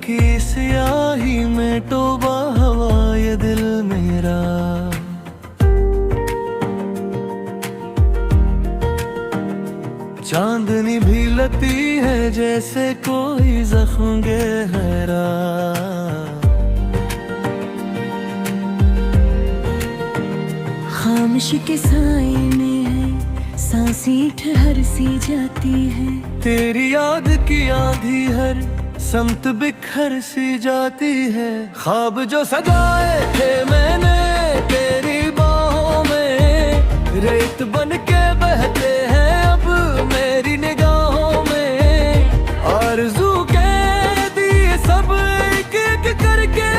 की स्याही में टोबा हवा ये दिल मेरा। चांदनी भी लगती है जैसे कोई जख्म गहरा। खामोशी के साए में है सांसें ठहर सी जाती है। तेरी याद की आंधी हर समत बिखर सी जाती है। ख्वाब जो सजाए थे मैंने तेरी बाहों में, रेत बन के बहते हैं अब मेरी निगाहों में। आरज़ू के दिए सब एक एक करके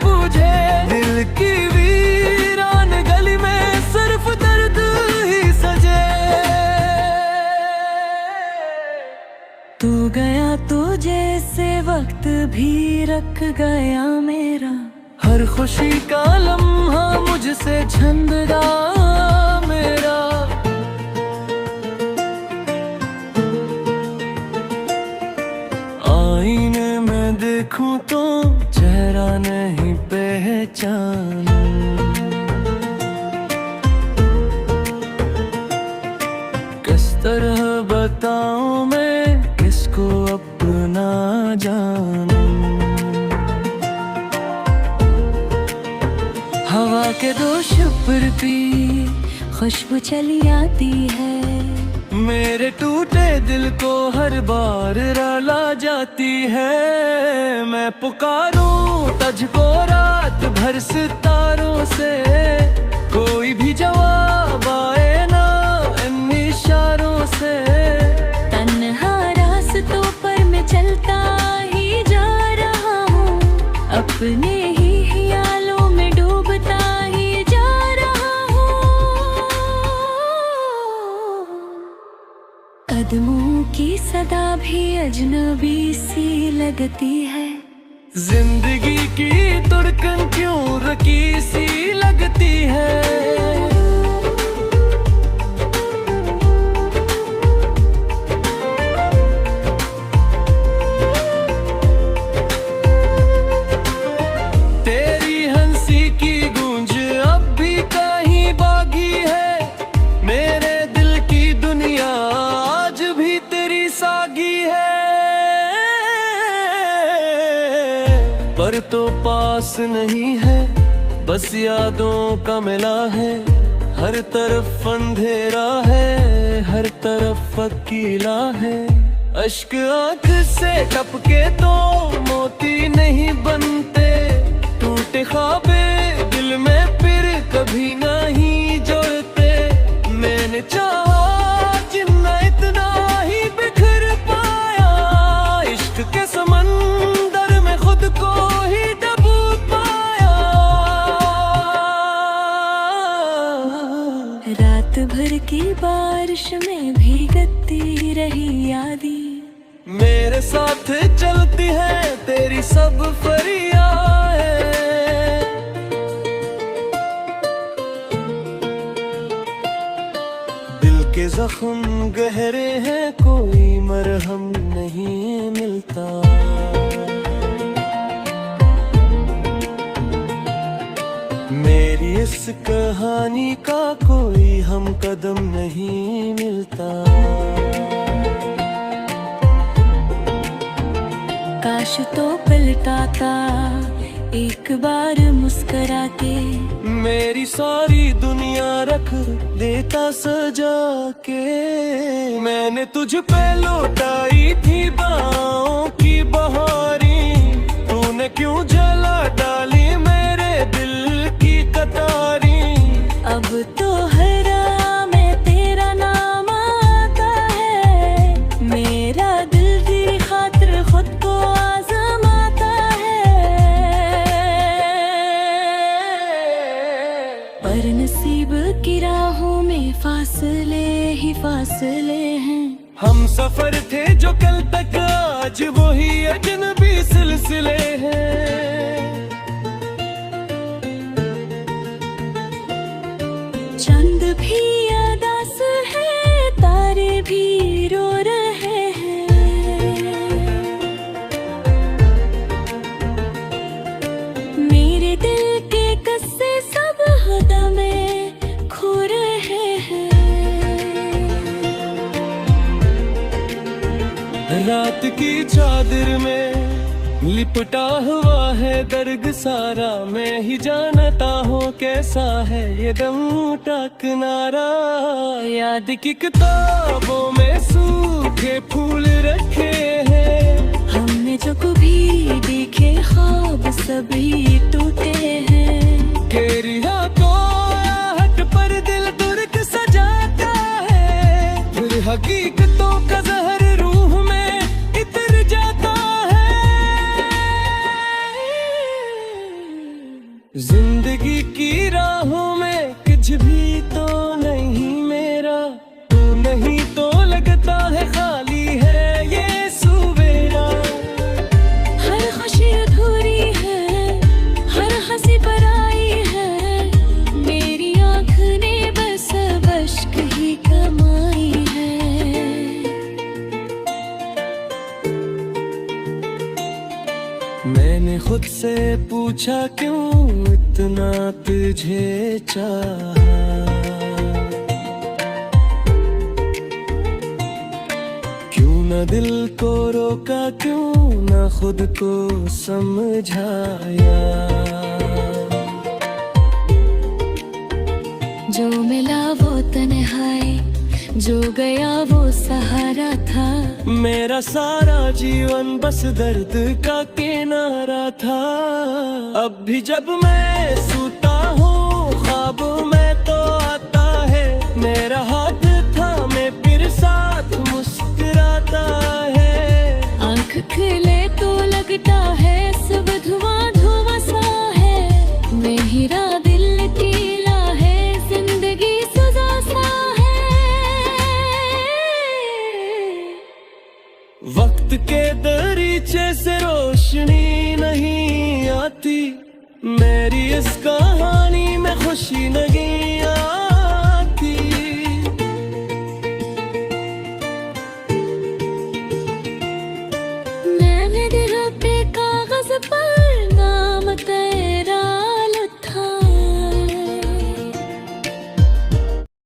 बुझे, दिल की वीरान गली में सिर्फ दर्द ही सजे। तू गया तो जैसे वक्त भी रख गया मेरा। हर खुशी का लम्हा मुझसे छंद गया मेरा। आईने में देखूं तो चेहरा नहीं पहचानूं। किस तरह बताऊं मैं किसको अपना जानूं। हवा के दोष पर भी खुशबू चली आती है। मेरे टूटे दिल को हर बार रुला जाती है। मैं पुकारूं तुझको रात भर सितारों से, कोई भी जवाब आए ना इन इशारों से। तन्हा रास्तों पर मैं चलता ही जा रहा हूँ, अपने ही ख्यालों में डूबता ही जा रहा हूँ। कदमों की सदा भी अजनबी सी लगती है। जिंदगी की तुड़कन क्यों रकी सी लगती है। पर तो पास नहीं है, बस यादों का मिला है। हर तरफ अंधेरा है, हर तरफ अकेला है। अश्क आंख से टपके तो मोती नहीं बनते। टूटे ख्वाबे दिल में फिर कभी नहीं जुड़ते। मैंने चाहा जितना इतना ही बिखर पाया। इश्क के समंदर में खुद को ही डूब पाया। रात भर की बारिश में भीगती रही यादें। मेरे साथ चलती है तेरी सब फरियादें। दिल के जख्म गहरे हैं, कोई मरहम नहीं मिलता। मेरी इस कहानी का कोई हम कदम नहीं मिलता। काश तो पलटाता एक बार मुस्करा के। मेरी सारी दुनिया रख देता सजा के। मैंने तुझ पे लौटाई थी बाहों की बहारी। तूने क्यों जला डाली मेरे दिल की कतारी। अब तो हर राह में तेरा नाम आता है। मेरा दिल तेरी खातिर खुद को आजमाता है। पर नसीब की राहों में फासले ही फासले हैं। हम सफर थे जो कल तक, आज वही अजनबी सिलसिले हैं। चंद भी उदास है, तारे भी रो रहे हैं। रात की चादर में लिपटा हुआ है दर्द सारा, मैं ही जानता हूँ कैसा है ये दम का किनारा। याद की किताबों में सूखे फूल रखे हैं, हमने जो कभी देखे ख्वाब सभी टूटे हैं। केरिया को आहट पर दिल दुर्ग सजाता है, फिर हकीकतों का जहर रूह में इतर जाता है। जिंदगी की राहों में कुछ भी तो नहीं मेरा, तू नहीं तो लगता है खाली है ये सुवेरा। हर खुशी अधूरी है, हर हंसी पराई है, मेरी आँख ने बस अश्क ही कमाई है। मैंने खुद से पूछा क्यों इतना तुझे चाहा, क्यों न दिल को रोका, क्यों न खुद को समझाया। जो मिला वो तन्हाई, जो गया वो सहारा था। मेरा सारा जीवन बस दर्द का किनारा था। अब भी जब मैं सोता हूँ ख्वाब में तो आता है, मेरा हाथ थामे फिर साथ मुस्कुराता है। आँख खुले तो लगता है सब धुआं धुआं सा है, मेरा दिल कीला है जिंदगी सजा सा है। वक्त के दरीचे से रोशनी नहीं आती, मेरी इस कहानी में खुशी नहीं